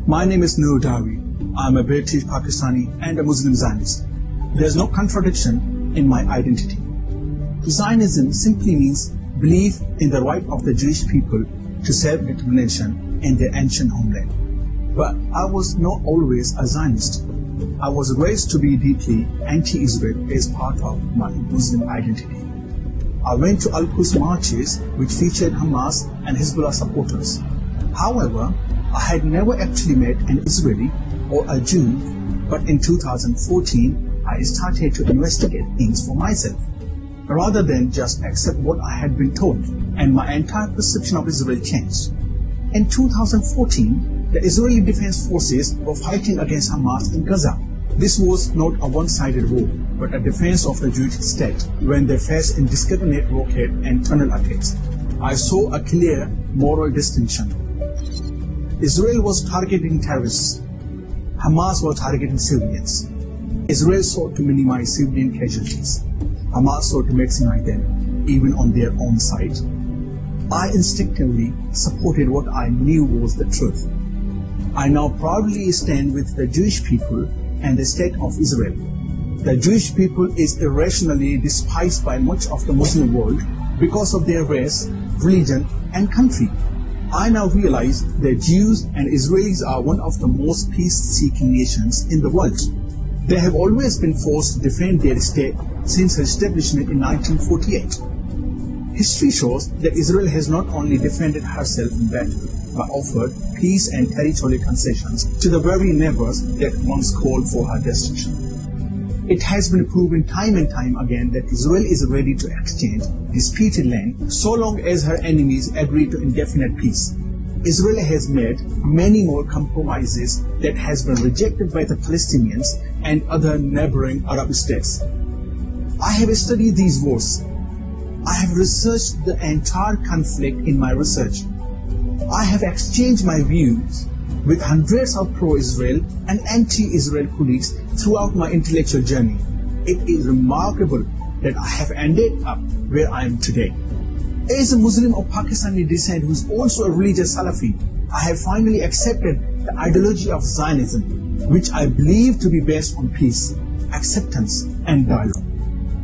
My name is Noor Dawi. I'm a British Pakistani and a Muslim Zionist. There's no contradiction in my identity. Zionism simply means belief in the right of the Jewish people to self-determination in their ancient homeland. But I was not always a Zionist. I was raised to be deeply anti-Israel as part of my Muslim identity. I went to Al-Quds marches which featured Hamas and Hezbollah supporters. However, I had never actually met an Israeli or a Jew, but in 2014 I started to investigate things for myself, rather than just accept what I had been told, and my entire perception of Israel changed. In 2014, the Israeli Defense Forces were fighting against Hamas in Gaza. This was not a one-sided war, but a defense of the Jewish state when they faced indiscriminate rocket and tunnel attacks. I saw a clear moral distinction. Israel was targeting terrorists. Hamas was targeting civilians. Israel sought to minimize civilian casualties. Hamas sought to maximize them, even on their own side. I instinctively supported what I knew was the truth. I now proudly stand with the Jewish people and the state of Israel. The Jewish people is irrationally despised by much of the Muslim world because of their race, religion, and country. I now realize that Jews and Israelis are one of the most peace-seeking nations in the world. They have always been forced to defend their state since its establishment in 1948. History shows that Israel has not only defended herself in battle, but offered peace and territorial concessions to the very neighbors that once called for her destruction. It has been proven time and time again that Israel is ready to exchange disputed land so long as her enemies agree to indefinite peace. Israel has made many more compromises that has been rejected by the Palestinians and other neighboring Arab states. I have studied these wars. I have researched the entire conflict in my research. I have exchanged my views with hundreds of pro-Israel and anti-Israel colleagues throughout my intellectual journey. It is remarkable that I have ended up where I am today. As a Muslim of Pakistani descent who is also a religious Salafi, I have finally accepted the ideology of Zionism, which I believe to be based on peace, acceptance, and dialogue.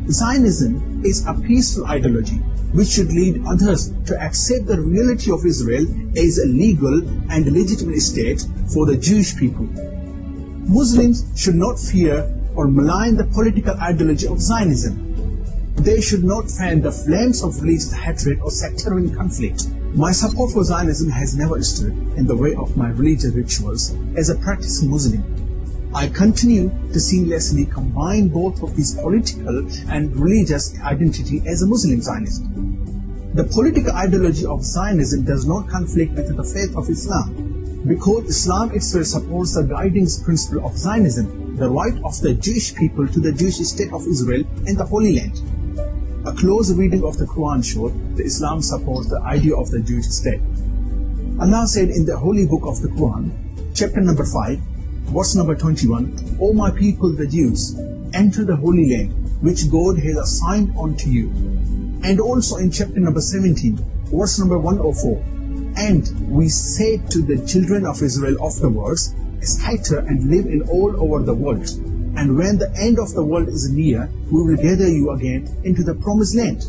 Zionism is a peaceful ideology which should lead others to accept the reality of Israel as a legal and legitimate state for the Jewish people. Muslims should not fear or malign the political ideology of Zionism. They should not fan the flames of religious hatred or sectarian conflict. My support for Zionism has never stood in the way of my religious rituals as a practicing Muslim. I continue to seamlessly combine both of these political and religious identity as a Muslim Zionist. The political ideology of Zionism does not conflict with the faith of Islam, because Islam itself supports the guiding principle of Zionism, the right of the Jewish people to the Jewish state of Israel in the Holy Land. A close reading of the Quran shows that Islam supports the idea of the Jewish state. Allah said in the holy book of the Quran, chapter number 5, verse number 21, O my people the Jews, enter the Holy Land, which God has assigned unto you. And also in chapter number 17, verse number 104, and we said to the children of Israel afterwards, scatter and live in all over the world. And when the end of the world is near, we will gather you again into the promised land.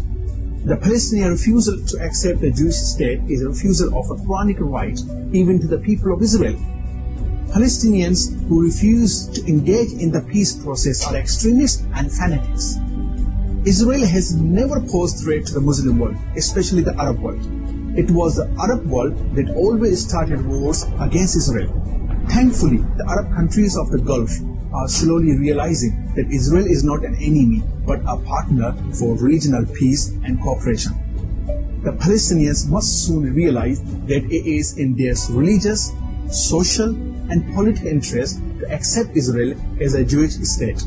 The Palestinian refusal to accept the Jewish state is a refusal of a Quranic right even to the people of Israel. Palestinians who refuse to engage in the peace process are extremists and fanatics. Israel has never posed threat to the Muslim world, especially the Arab world. It was the Arab world that always started wars against Israel. Thankfully, the Arab countries of the Gulf are slowly realizing that Israel is not an enemy but a partner for regional peace and cooperation. The Palestinians must soon realize that it is in their religious, social, and political interest to accept Israel as a Jewish state.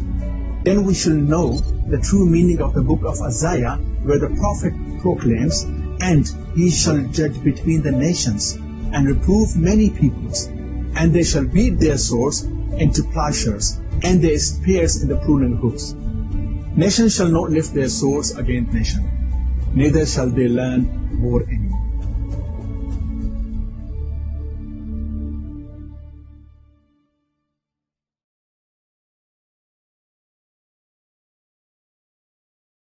Then we shall know the true meaning of the book of Isaiah, where the prophet proclaims, and he shall judge between the nations and reprove many peoples, and they shall beat their swords into plowshares and their spears in the pruning hooks. Nation shall not lift their swords against nation, neither shall they learn war anymore.